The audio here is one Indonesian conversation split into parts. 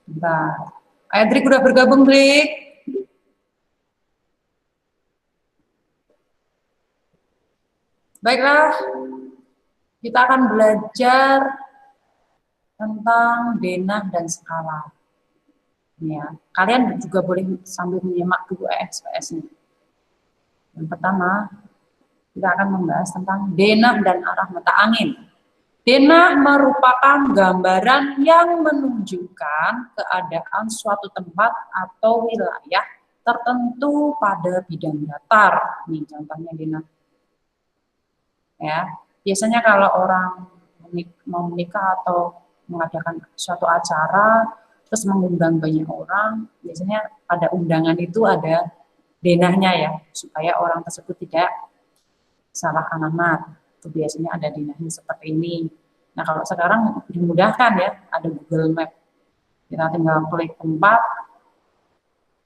Bentar. Ayo Drik, udah bergabung Drik? Baiklah, kita akan belajar tentang denah dan skala. Ya, kalian juga boleh sambil menyimak dulu ESPS-nya. Yang pertama, kita akan membahas tentang denah dan arah mata angin. Denah merupakan gambaran yang menunjukkan keadaan suatu tempat atau wilayah tertentu pada bidang datar. Nih contohnya denah. Ya, biasanya kalau orang mau menikah atau mengadakan suatu acara terus mengundang banyak orang, biasanya pada undangan itu ada denahnya ya, supaya orang tersebut tidak salah alamat. Itu biasanya ada denahnya seperti ini. Nah, kalau sekarang dimudahkan ya, ada Google Map. Kita tinggal klik tempat,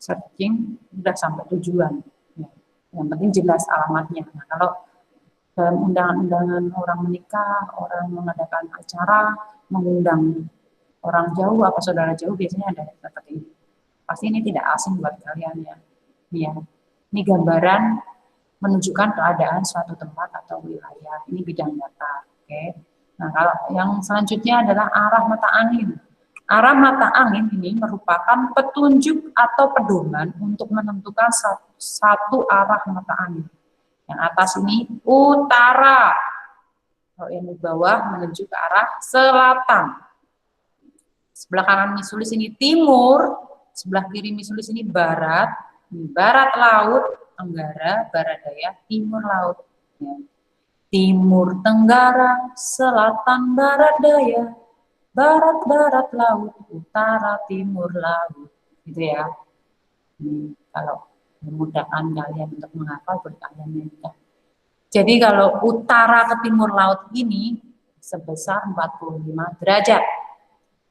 searching, udah sampai tujuan. Ya. Yang penting jelas alamatnya. Nah, kalau dalam undangan-undangan orang menikah, orang mengadakan acara, mengundang orang jauh atau saudara jauh, biasanya ada seperti ini. Pasti ini tidak asing buat kalian ya. Ini gambaran menunjukkan keadaan suatu tempat atau wilayah. Ini bidang data. Oke. Nah, kalau yang selanjutnya adalah arah mata angin. Arah mata angin ini merupakan petunjuk atau pedoman untuk menentukan satu arah mata angin. Yang atas ini utara. Kalau yang di bawah menuju ke arah selatan. Sebelah kanan misulis ini timur, sebelah kiri misulis ini barat. Ini barat laut, tenggara, barat daya, timur laut. Ya. Timur tenggara, selatan barat daya, barat barat laut, utara timur laut. Gitu ya. Kalau memudahkan kalian untuk menghafal, buat kalian yang jadi kalau utara ke timur laut ini sebesar 45 derajat.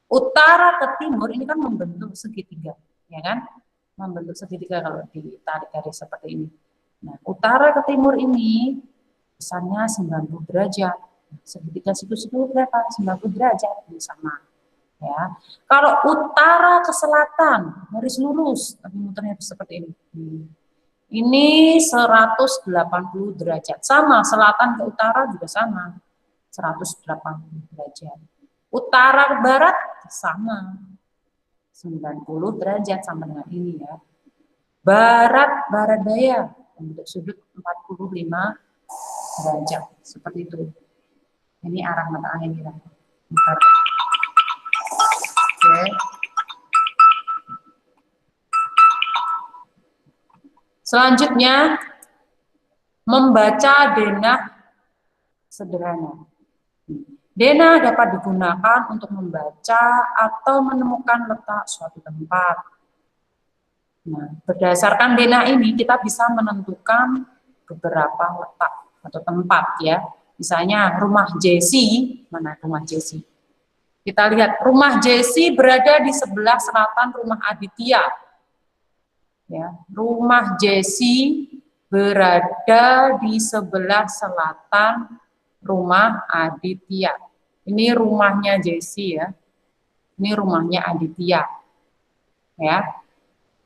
Utara ke timur ini kan membentuk segitiga, ya kan? Membentuk segitiga kalau ditarik garis seperti ini. Nah, utara ke timur ini besarnya 90 derajat. Segitiga situ-situ berapa? 90 derajat, ini sama. Ya. Kalau utara ke selatan, garis lurus, tapi muternya seperti ini. Ini 180 derajat. Sama, selatan ke utara juga sama. 180 derajat. Utara ke barat sama. 90 derajat sama dengan ini ya. Barat, barat daya. Untuk sudut 45 derajat. Seperti itu. Ini arah mata angin kita. Oke. Selanjutnya, membaca denah sederhana. Denah dapat digunakan untuk membaca atau menemukan letak suatu tempat. Nah, berdasarkan denah ini kita bisa menentukan beberapa letak atau tempat ya. Misalnya rumah Jesse, mana rumah Jesse? Kita lihat rumah Jesse berada di sebelah selatan rumah Aditya. Ya, rumah Jesse berada di sebelah selatan rumah Aditya. Ini rumahnya Jesse ya. Ini rumahnya Aditya. Ya.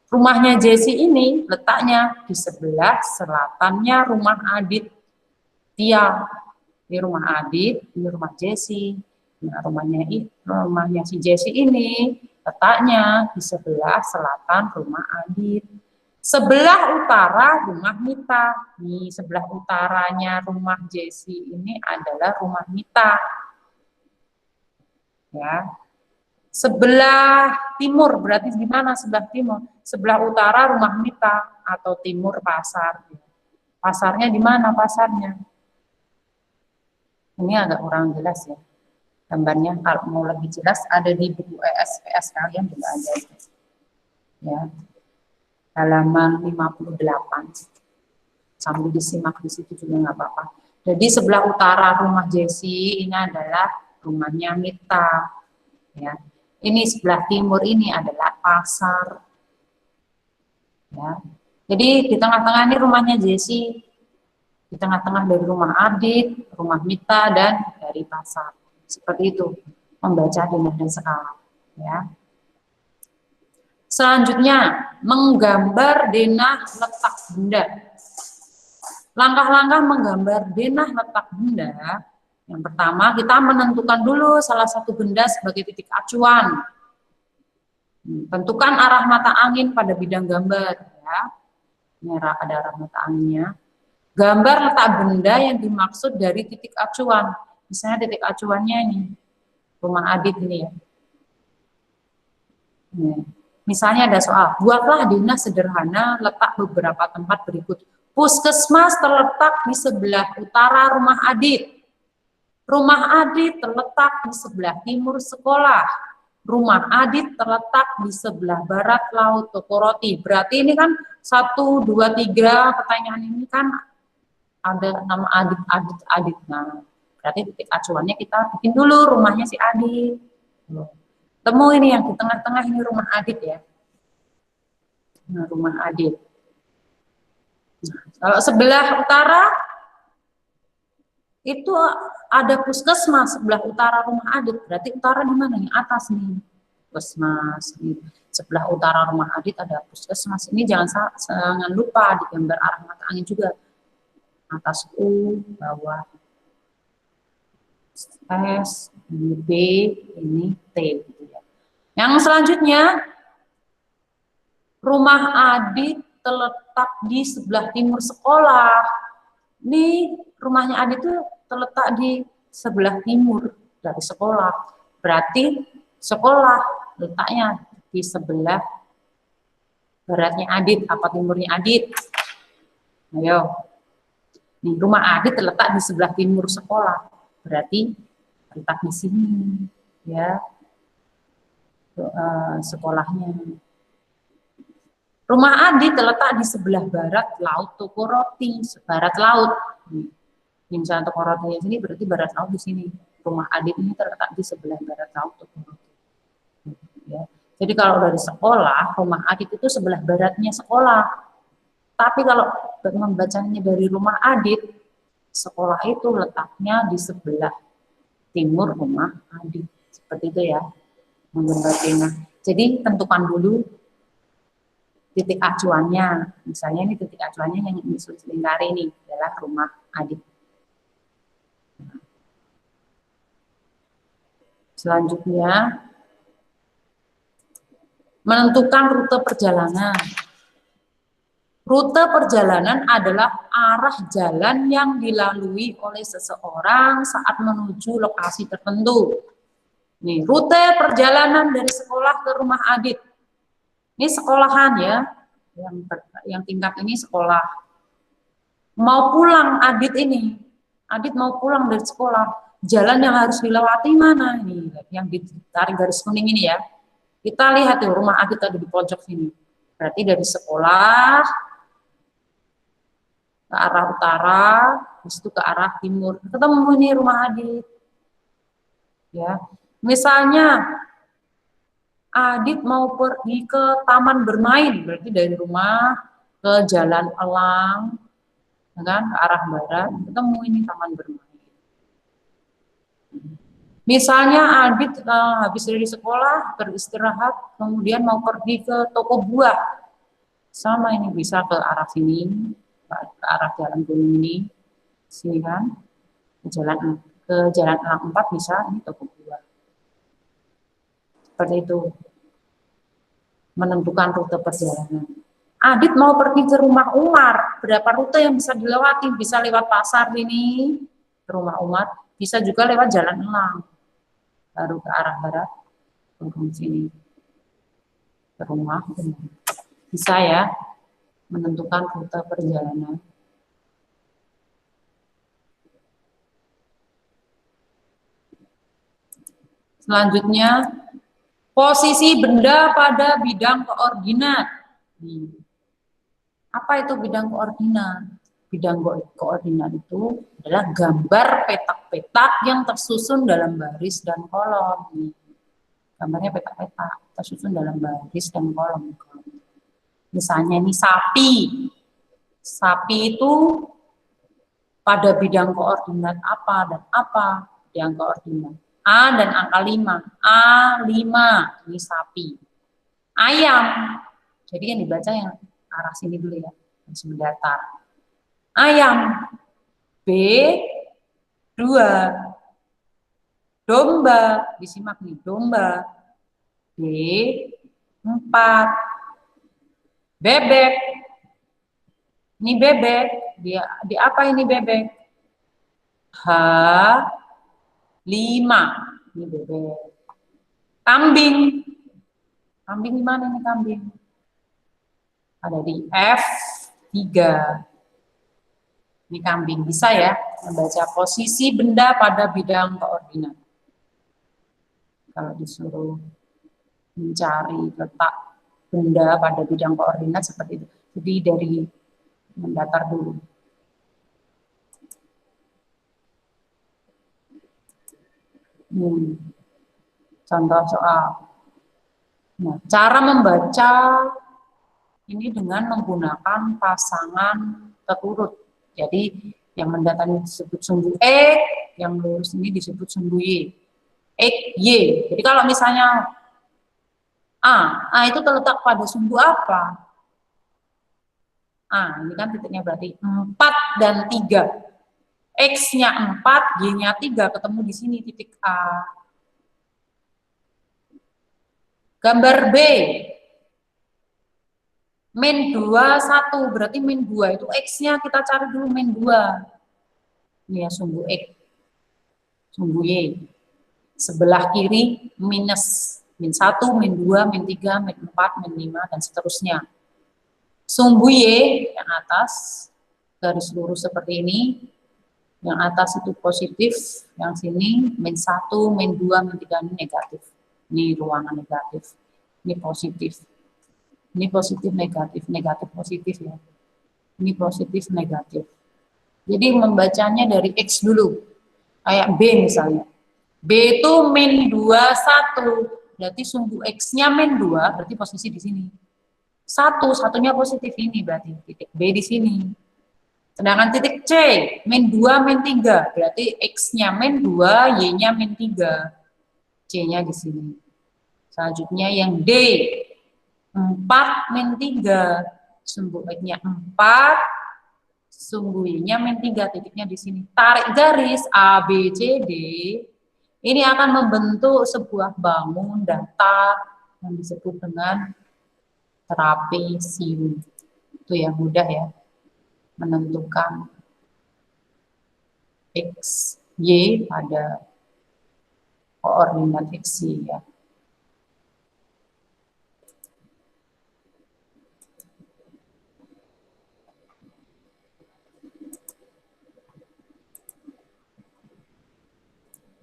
Rumahnya Jesse ini letaknya di sebelah selatannya rumah Aditya. Ini rumah Adit, ini rumah Jesse. Nah, rumahnya si Jesse ini letaknya di sebelah selatan rumah Adit. Sebelah utara rumah Mita. Nih, sebelah utaranya rumah Jesse ini adalah rumah Mita. Ya. Sebelah timur, berarti di mana sebelah timur? Sebelah utara rumah Mita atau timur pasar. Pasarnya di mana pasarnya? Ini agak kurang jelas ya. Gambarnya kalau mau lebih jelas ada di buku ESPS kalian juga ada. Ya. Halaman 58. Sambil disimak di situ juga nggak apa-apa. Jadi sebelah utara rumah Jesse ini adalah rumahnya Mita. Ya. Ini sebelah timur ini adalah pasar. Ya. Jadi di tengah-tengah ini rumahnya Jesse. Di tengah-tengah dari rumah Adit, rumah Mita, dan dari pasar. Seperti itu, membaca denah dan skala. Ya. Selanjutnya, menggambar denah letak benda. Langkah-langkah menggambar denah letak benda. Yang pertama, kita menentukan dulu salah satu benda sebagai titik acuan. Tentukan arah mata angin pada bidang gambar. Ya. Merah ada arah mata anginnya. Gambar letak benda yang dimaksud dari titik acuan. Misalnya titik acuannya ini, rumah Adit ini ya. Misalnya ada soal, buatlah denah sederhana letak beberapa tempat berikut. Puskesmas terletak di sebelah utara rumah Adit. Rumah Adit terletak di sebelah timur sekolah. Rumah Adit terletak di sebelah barat laut toko roti. Berarti ini kan 1, 2, 3 pertanyaan ini kan ada nama Adit. Nah, berarti titik acuannya kita bikin dulu rumahnya si Adit. Temu ini yang di tengah-tengah ini rumah Adit ya. Nah, rumah Adit. Nah, kalau sebelah utara itu ada puskesmas sebelah utara rumah Adit. Berarti utara di mana nih? Atas nih. Puskesmas. Sebelah utara rumah Adit ada puskesmas. Ini jangan lupa digambar arah mata angin juga. Atas U, bawah S, ini B, ini T gitu ya. Yang selanjutnya, rumah Adit terletak di sebelah timur sekolah. Ini rumahnya Adit itu terletak di sebelah timur dari sekolah. Berarti sekolah letaknya di sebelah baratnya Adit, apa timurnya Adit? Ayo. Nih, rumah Adit terletak di sebelah timur sekolah. Berarti letak di sini ya. Sekolahnya. Rumah Adit terletak di sebelah barat laut toko roti, barat laut. Ini misalnya toko rotinya sini berarti barat laut di sini. Rumah Adit ini terletak di sebelah barat laut toko roti. Ya. Jadi kalau dari sekolah, rumah Adit itu sebelah baratnya sekolah. Tapi kalau membacanya dari rumah Adit, sekolah itu letaknya di sebelah timur rumah Adit. Seperti itu ya. Menggambar denah. Jadi tentukan dulu titik acuannya. Misalnya ini titik acuannya yang disusun lingkari ini adalah rumah Adit. Selanjutnya menentukan rute perjalanan. Rute perjalanan adalah arah jalan yang dilalui oleh seseorang saat menuju lokasi tertentu. Nih, rute perjalanan dari sekolah ke rumah Adit. Ini sekolahan ya, yang tingkat ini sekolah. Mau pulang Adit ini, Adit mau pulang dari sekolah. Jalan yang harus dilewati mana? Nih, yang ditarik garis kuning ini ya. Kita lihat tuh rumah Adit ada di pojok sini. Berarti dari sekolah ke arah utara, habis itu ke arah timur. Ketemu ini rumah Adit. Ya. Misalnya Adit mau pergi ke taman bermain, berarti dari rumah ke jalan elang, ya kan, ke arah barat, ketemu ini taman bermain. Misalnya Adit habis dari sekolah beristirahat, kemudian mau pergi ke toko buah, sama ini bisa ke arah sini, ke arah jalan kuning ini, sini kan, ke jalan elang 4 bisa ini toko buah. Seperti itu. Menentukan rute perjalanan. Adit mau pergi ke rumah Umar, berapa rute yang bisa dilewati? Bisa lewat pasar ini, ke rumah Umar, bisa juga lewat jalan elang, baru ke arah barat, ke sini, ke rumah Umar. Bisa ya, menentukan rute perjalanan. Selanjutnya, posisi benda pada bidang koordinat. Apa itu bidang koordinat? Bidang koordinat itu adalah gambar petak-petak yang tersusun dalam baris dan kolom. Gambarnya petak-petak tersusun dalam baris dan kolom. Misalnya ini sapi. Sapi itu pada bidang koordinat apa dan apa? Bidang koordinat A dan angka 5. A5, ini sapi. ayam. Jadi yang dibaca yang arah sini dulu ya, langsung datar. Ayam. B, 2. Domba, disimak nih, domba. B, 4. Bebek. Ini bebek. Di apa ini bebek? H, 5. Ini bebek. Kambing. Kambing di mana nih kambing? Ada di F, 3. Ini kambing. Bisa ya membaca posisi benda pada bidang koordinat. Kalau disuruh mencari letak benda pada bidang koordinat seperti itu. Jadi dari mendatar dulu. Contoh soal. Nah, cara membaca ini dengan menggunakan pasangan terurut. Jadi yang mendatar disebut sumbu E, yang lurus ini disebut sumbu Y. X, Y. Jadi kalau misalnya A itu terletak pada sumbu apa? Ini kan titiknya berarti 4 dan 3. X-nya 4, Y-nya 3, ketemu di sini titik A. Gambar B. Min 2, 1. Berarti min 2 itu X-nya kita cari dulu min 2. Ini ya sumbu X. Sumbu Y. Sebelah kiri minus. Min 1, min 2, min 3, min 4, min 5, dan seterusnya. Sumbu Y yang atas, garis lurus seperti ini. Yang atas itu positif, yang sini min 1, min 2, min 3 ini negatif. Ini ruangan negatif. Ini positif. Ini positif, negatif, negatif, positif ya. Ini positif, negatif. Jadi membacanya dari X dulu. Kayak B misalnya. B itu min 2, 1. Berarti sumbu X-nya min 2, berarti posisi di sini. 1, satunya positif ini berarti. Titik B di sini. Sedangkan titik C, min 2, min 3. Berarti X-nya min 2, Y-nya min 3. C-nya di sini. Selanjutnya yang D. 4 min 3. Sumbu X-nya 4. Sumbu Y-nya min 3. Titiknya di sini. Tarik garis A, B, C, D. Ini akan membentuk sebuah bangun datar yang disebut dengan trapesium. Itu yang mudah ya. Menentukan X, Y pada koordinat X, Y ya.